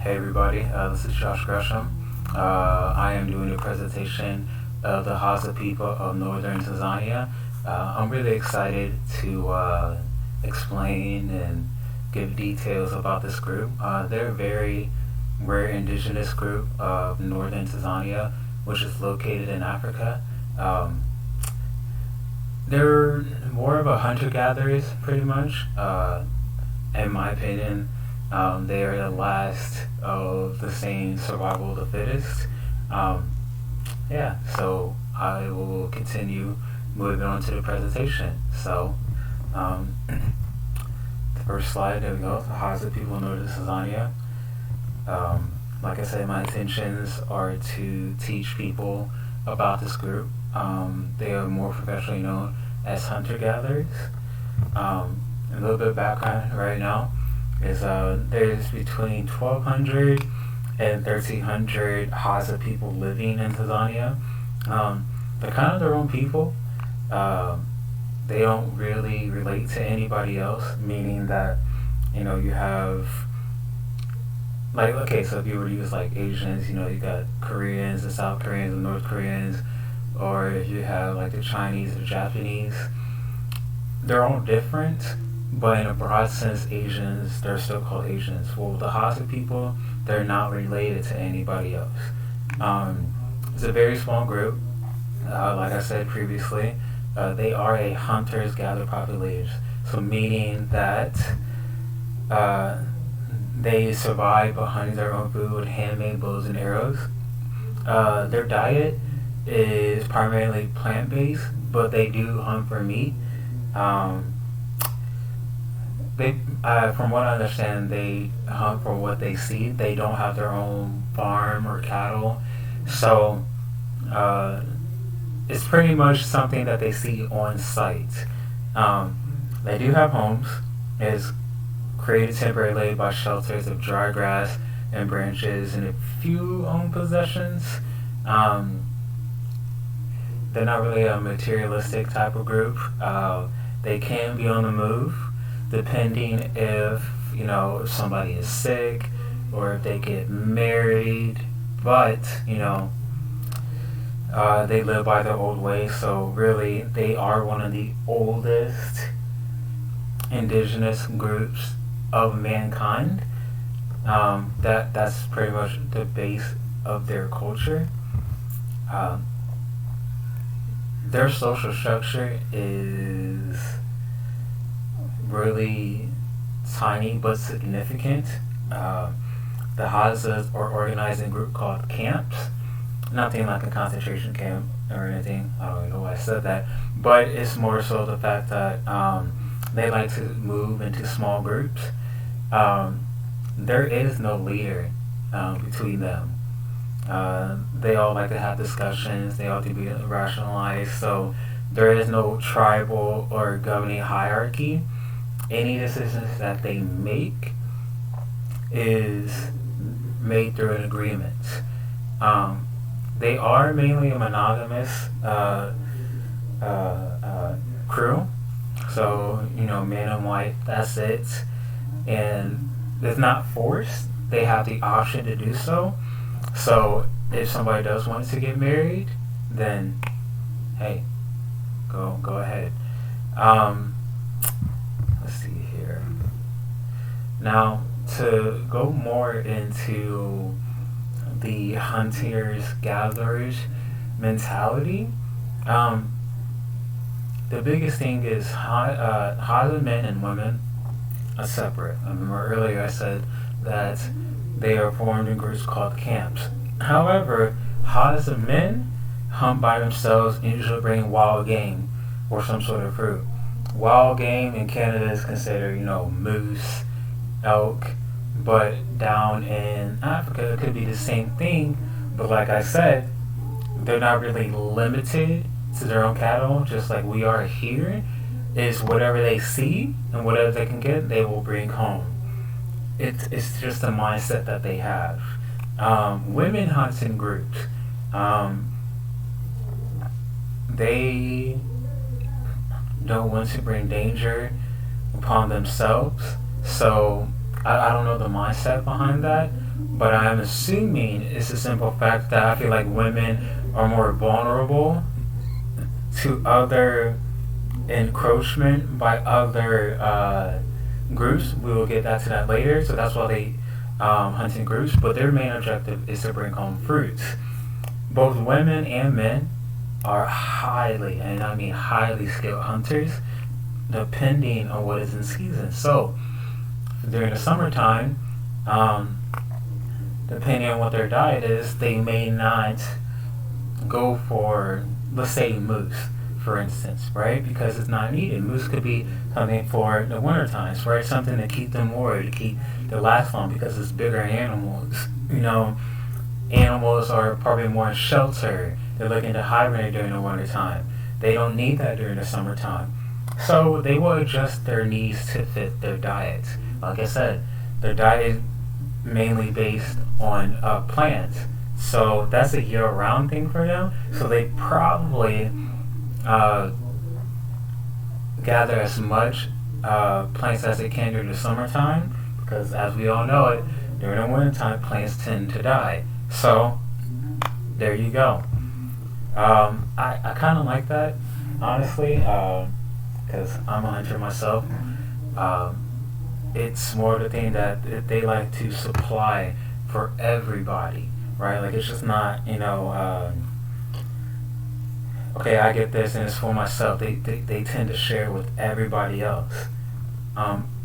Hey everybody, this is Josh Gresham. I am doing a presentation of the Hadza people of northern Tanzania. I'm really excited to explain and give details about this group. They're a very rare indigenous group of northern Tanzania, which is located in Africa. They're more of a hunter-gatherers, pretty much, in my opinion. They are the last of the same survival of the fittest. So I will continue moving on to the presentation. So, the first slide, there we go. The Hadza people know this is Tanzania. Like I said, my intentions are to teach people about this group. They are more professionally known as hunter-gatherers. A little bit of background right now is there's between 1,200 and 1,300 Hadza people living in Tanzania. They're kind of their own people. They don't really relate to anybody else, meaning that, you have, like, okay, so if you were to use like Asians, you got Koreans and South Koreans and North Koreans, or if you have like the Chinese or Japanese, they're all different, but in a broad sense, Asians, they're still called Asians. Well, the Hadza people, they're not related to anybody else. It's a very small group. Like I said previously, they are a hunters-gatherer population. So meaning that they survive by hunting their own food with handmade bows and arrows. Their diet is primarily plant-based, but they do hunt for meat. From what I understand, they hunt for what they see. They don't have their own farm or cattle, so it's pretty much something that they see on site. They do have homes. It's created temporarily by shelters of dry grass and branches and a few owned possessions. They're not really a materialistic type of group. They can be on the move, depending if if somebody is sick or if they get married, but they live by their old ways. So really, they are one of the oldest indigenous groups of mankind. That's pretty much the base of their culture. Their social structure is really tiny but significant. The Hadza are organized in a group called camps. Nothing like a concentration camp or anything. I don't even know why I said that. But it's more so the fact that they like to move into small groups. There is no leader between them. They all like to have discussions. They all have to be rationalized. So there is no tribal or governing hierarchy. Any decisions that they make is made through an agreement. They are mainly a monogamous crew. So, man and wife, that's it. And it's not forced. They have the option to do so. So if somebody does want to get married, then hey, go ahead. Let's see here. Now, to go more into the hunters-gatherers mentality, the biggest thing is Hadza men and women are separate. I remember earlier I said that they are formed in groups called camps. However, Hadza men hunt by themselves and usually bring wild game or some sort of fruit. Wild game in Canada is considered, moose, elk, but down in Africa it could be the same thing. But like I said, they're not really limited to their own cattle, just like we are here. Is whatever they see and whatever they can get, they will bring home. It's just a mindset that they have. Women hunt in groups. They don't want to bring danger upon themselves, so I don't know the mindset behind that, but I'm assuming it's a simple fact that I feel like women are more vulnerable to other encroachment by other groups. We will get that to that later. So that's why they hunt in groups. But their main objective is to bring home fruits. Both women and men are highly, and I mean highly skilled hunters, depending on what is in season. So during the summertime, depending on what their diet is, they may not go for, let's say, moose, for instance, right? Because it's not needed. Moose could be something for the winter times, right? Something to keep them warm, to keep their last long, because it's bigger animals. Animals are probably more in shelter. They're looking to hibernate during the winter time. They don't need that during the summertime. So they will adjust their needs to fit their diet. Like I said, their diet is mainly based on plants. So that's a year-round thing for them. So they probably gather as much plants as they can during the summertime, because as we all know it, during the wintertime plants tend to die. So there you go. I kind of like that, honestly, because I'm a hunter myself. It's more the thing that they like to supply for everybody, right? Like it's just not, okay, I get this and it's for myself. They tend to share with everybody else.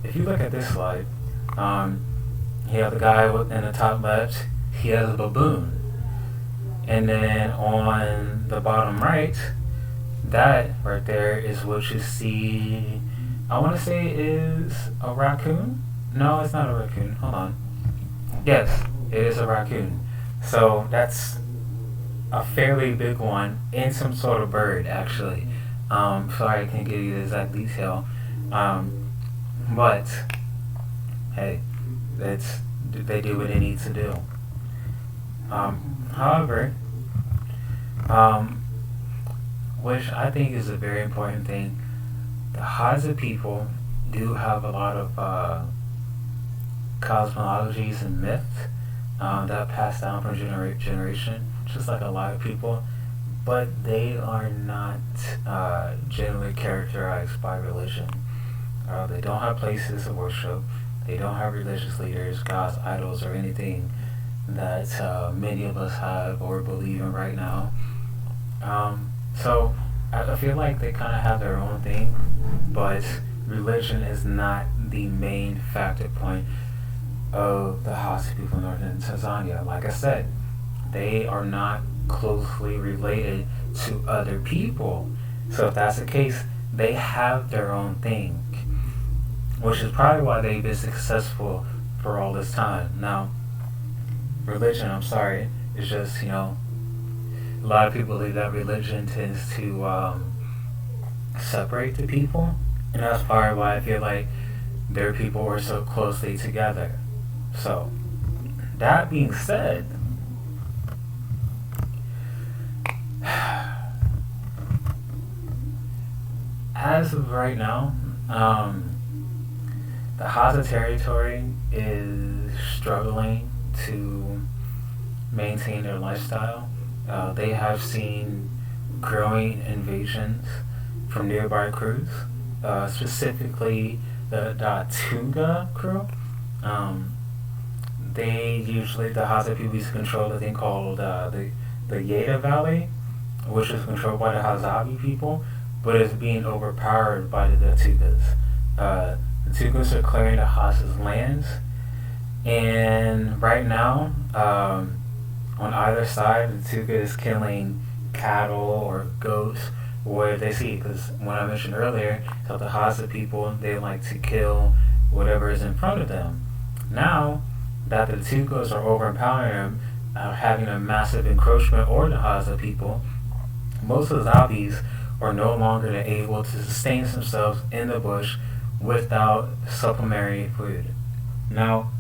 If you look at this slide, you have the guy in the top left, he has a baboon. And then on the bottom right, that right there is what you see. I want to say is a raccoon. No, it's not a raccoon. Hold on. Yes, it is a raccoon. So that's a fairly big one and some sort of bird, actually. Sorry, I can't give you the exact detail. But hey, they do what they need to do. However, which I think is a very important thing, the Hadza people do have a lot of cosmologies and myths that pass down from generation, just like a lot of people, but they are not generally characterized by religion. They don't have places of worship. They don't have religious leaders, gods, idols, or anything that many of us have or believe in right now. So I feel like they kind of have their own thing, but religion is not the main factor point of the Hadza people in northern Tanzania. Like I said, they are not closely related to other people. So if that's the case, they have their own thing, which is probably why they've been successful for all this time. Now, religion, I'm sorry, is just, a lot of people believe that religion tends to separate the people, and that's probably why I feel like their people were so closely together. So, that being said, as of right now, the Hadza territory is struggling to maintain their lifestyle. They have seen growing invasions from nearby crews, specifically the Tuga crew. The Hadza people used to control a thing called the Yeda Valley, which is controlled by the Hadzabi people, but is being overpowered by the Tugas. The Tugas are clearing the Hadza's lands, and right now, on either side, the Tuga is killing cattle or goats where they see. Because when I mentioned earlier, so the Hadza people, they like to kill whatever is in front of them. Now that the Tugas are overpowering them, having a massive encroachment over the Hadza people, most of the zombies are no longer able to sustain themselves in the bush without supplementary food. Now,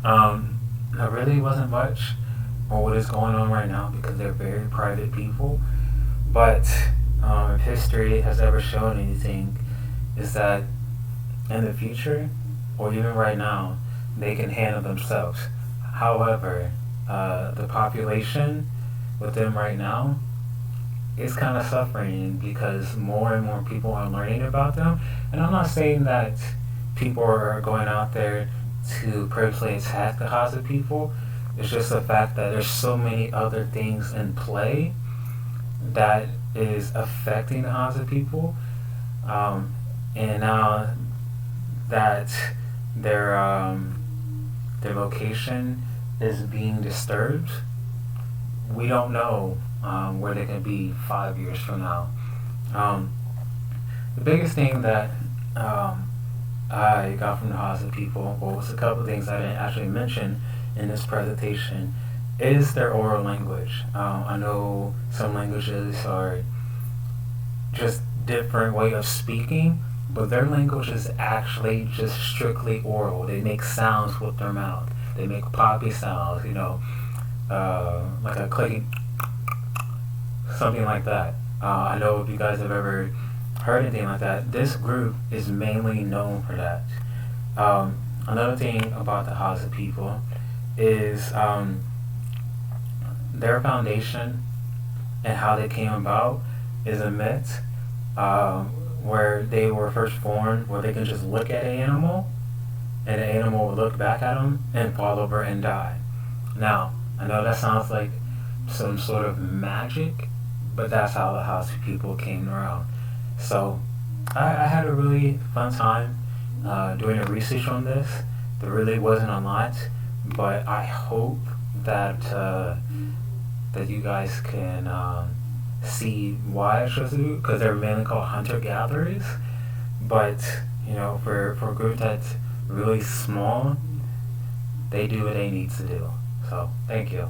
there really wasn't much on what is going on right now because they're very private people. But if history has ever shown anything, is that in the future, or even right now, they can handle themselves. However, the population with them right now is kind of suffering because more and more people are learning about them. And I'm not saying that people are going out there to purposely attack the Hadza people. It's just the fact that there's so many other things in play that is affecting the Hadza people. And now that their their location is being disturbed, we don't know where they can be 5 years from now. The biggest thing that I got from the Hadza people, well, was a couple of things I didn't actually mention in this presentation, is their oral language. I know some languages are just different way of speaking, but their language is actually just strictly oral. They make sounds with their mouth. They make poppy sounds, like a clicking, something like that. I know if you guys have ever heard anything like that, this group is mainly known for that. Another thing about the Hadza people is their foundation and how they came about is a myth, where they were first born, where they can just look at an animal and the animal will look back at them and fall over and die. Now, I know that sounds like some sort of magic, but that's how the Hadza people came around. So I had a really fun time doing the research on this. There really wasn't a lot, but I hope that that you guys can see why I chose to do, because they're mainly called hunter-gatherers. But for a group that's really small, they do what they need to do. So thank you.